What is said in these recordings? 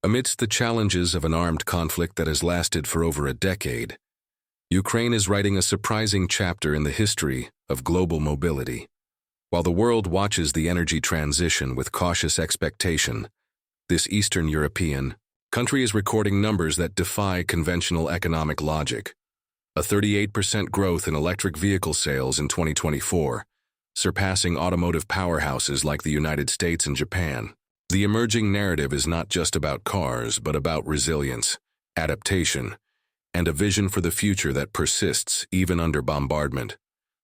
Amidst the challenges of an armed conflict that has lasted for over a decade, Ukraine is writing a surprising chapter in the history of global mobility. While the world watches the energy transition with cautious expectation, this Eastern European country is recording numbers that defy conventional economic logic. A 38% growth in electric vehicle sales in 2024, surpassing automotive powerhouses like the United States and Japan. The emerging narrative is not just about cars, but about resilience, adaptation, and a vision for the future that persists even under bombardment.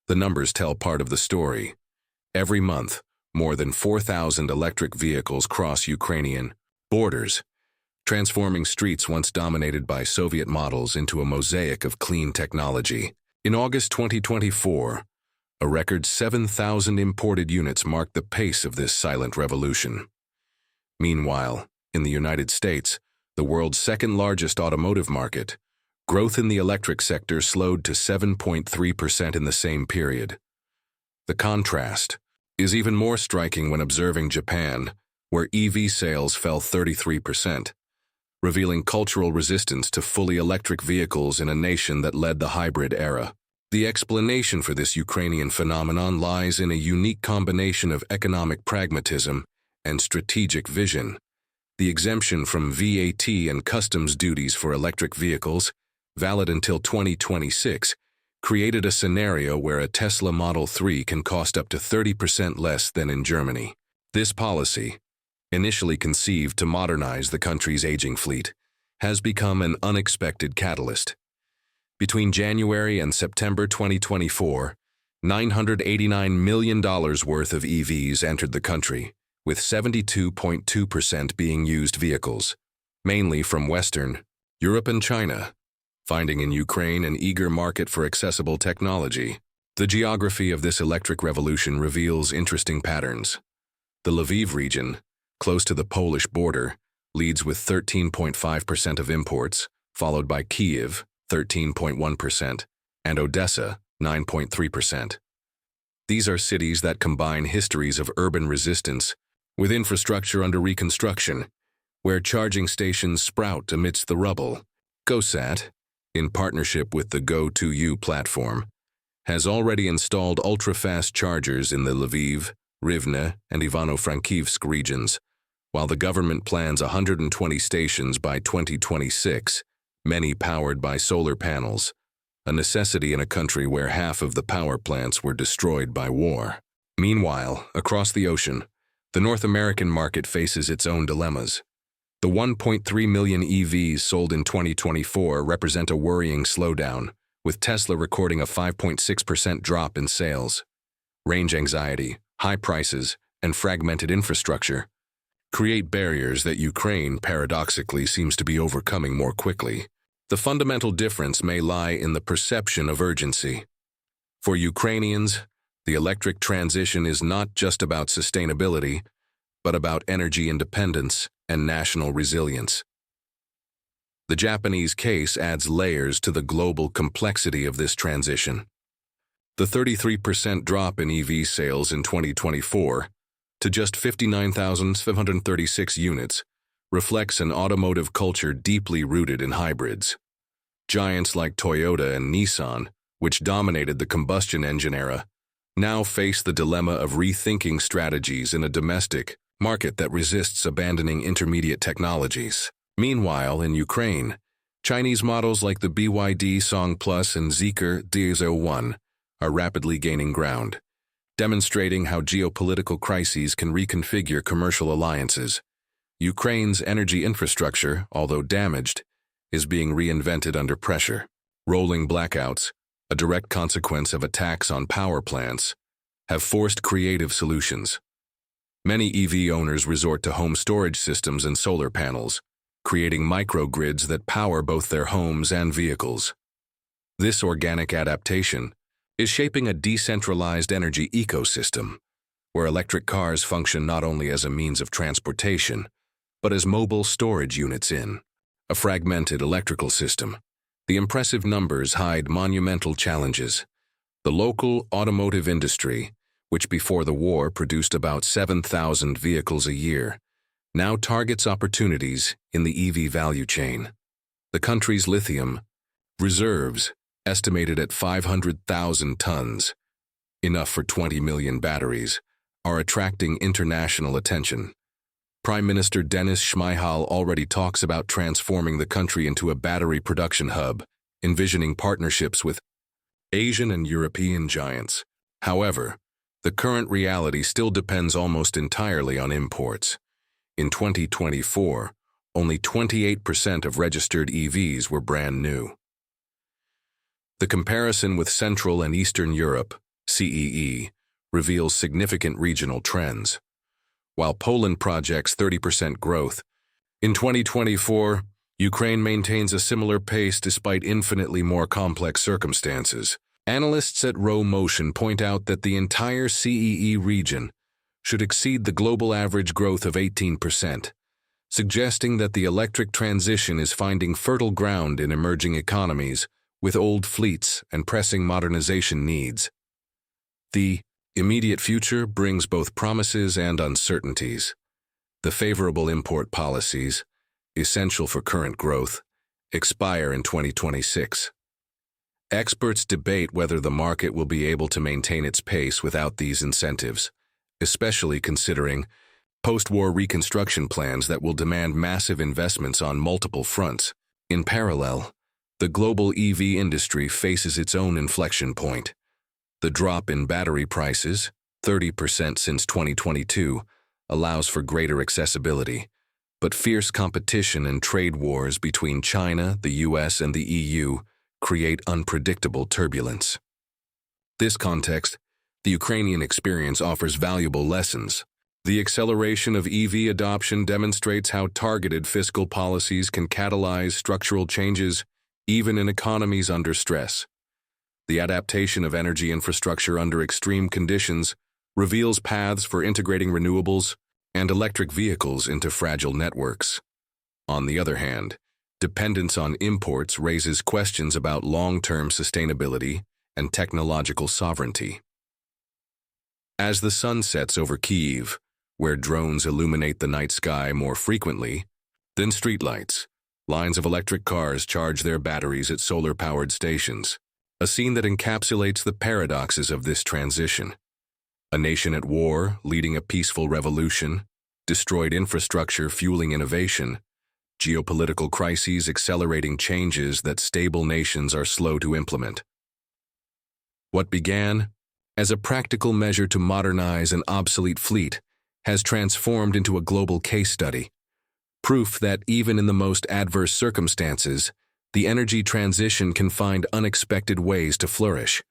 The numbers tell part of the story. Every month, more than 4,000 electric vehicles cross Ukrainian borders, transforming streets once dominated by Soviet models into a mosaic of clean technology. In August 2024, a record 7,000 imported units marked the pace of this silent revolution. Meanwhile, in the United States, the world's second-largest automotive market, growth in the electric sector slowed to 7.3% in the same period. The contrast is even more striking when observing Japan, where EV sales fell 33%, revealing cultural resistance to fully electric vehicles in a nation that led the hybrid era. The explanation for this Ukrainian phenomenon lies in a unique combination of economic pragmatism and strategic vision. The exemption from VAT and customs duties for electric vehicles, valid until 2026, created a scenario where a Tesla Model 3 can cost up to 30% less than in Germany. This policy, initially conceived to modernize the country's aging fleet, has become an unexpected catalyst. Between January and September 2024, $989 million worth of EVs entered the country, with 72.2% being used vehicles, mainly from Western Europe and China, finding in Ukraine an eager market for accessible technology. The geography of this electric revolution reveals interesting patterns. The Lviv region, close to the Polish border, leads with 13.5% of imports, followed by Kyiv, 13.1%, and Odessa, 9.3%. These are cities that combine histories of urban resistance with infrastructure under reconstruction, where charging stations sprout amidst the rubble. GoSat, in partnership with the Go2U platform, has already installed ultra-fast chargers in the Lviv, Rivne, and Ivano-Frankivsk regions, while the government plans 120 stations by 2026, many powered by solar panels, a necessity in a country where half of the power plants were destroyed by war. Meanwhile, across the ocean, the North American market faces its own dilemmas. The 1.3 million EVs sold in 2024 represent a worrying slowdown, with Tesla recording a 5.6% drop in sales. Range anxiety, high prices, and fragmented infrastructure create barriers that Ukraine paradoxically seems to be overcoming more quickly. The fundamental difference may lie in the perception of urgency. For Ukrainians, the electric transition is not just about sustainability, but about energy independence and national resilience. The Japanese case adds layers to the global complexity of this transition. The 33% drop in EV sales in 2024 to just 59,736 units reflects an automotive culture deeply rooted in hybrids. Giants like Toyota and Nissan, which dominated the combustion engine era, now face the dilemma of rethinking strategies in a domestic market that resists abandoning intermediate technologies. Meanwhile, in Ukraine, Chinese models like the BYD Song Plus and Zeekr DS01 are rapidly gaining ground, demonstrating how geopolitical crises can reconfigure commercial alliances. Ukraine's energy infrastructure, although damaged, is being reinvented under pressure. Rolling blackouts, a direct consequence of attacks on power plants, have forced creative solutions. Many EV owners resort to home storage systems and solar panels, creating microgrids that power both their homes and vehicles. This organic adaptation is shaping a decentralized energy ecosystem, where electric cars function not only as a means of transportation, but as mobile storage units in a fragmented electrical system. The impressive numbers hide monumental challenges. The local automotive industry, which before the war produced about 7,000 vehicles a year, now targets opportunities in the EV value chain. The country's lithium reserves, estimated at 500,000 tons, enough for 20 million batteries, are attracting international attention. Prime Minister Denis Shmyhal already talks about transforming the country into a battery production hub, envisioning partnerships with Asian and European giants. However, the current reality still depends almost entirely on imports. In 2024, only 28% of registered EVs were brand new. The comparison with Central and Eastern Europe, CEE, reveals significant regional trends. While Poland projects 30% growth, in 2024, Ukraine maintains a similar pace despite infinitely more complex circumstances. Analysts at Row Motion point out that the entire CEE region should exceed the global average growth of 18%, suggesting that the electric transition is finding fertile ground in emerging economies with old fleets and pressing modernization needs. The immediate future brings both promises and uncertainties. The favorable import policies, essential for current growth, expire in 2026. Experts debate whether the market will be able to maintain its pace without these incentives, especially considering post-war reconstruction plans that will demand massive investments on multiple fronts. In parallel, the global EV industry faces its own inflection point. The drop in battery prices, 30% since 2022, allows for greater accessibility, but fierce competition and trade wars between China, the US, and the EU create unpredictable turbulence. This context, the Ukrainian experience offers valuable lessons. The acceleration of EV adoption demonstrates how targeted fiscal policies can catalyze structural changes even in economies under stress. The adaptation of energy infrastructure under extreme conditions reveals paths for integrating renewables and electric vehicles into fragile networks. On the other hand, dependence on imports raises questions about long-term sustainability and technological sovereignty. As the sun sets over Kyiv, where drones illuminate the night sky more frequently than streetlights, lines of electric cars charge their batteries at solar-powered stations, a scene that encapsulates the paradoxes of this transition. A nation at war leading a peaceful revolution, destroyed infrastructure fueling innovation, geopolitical crises accelerating changes that stable nations are slow to implement. What began as a practical measure to modernize an obsolete fleet has transformed into a global case study, proof that even in the most adverse circumstances, the energy transition can find unexpected ways to flourish.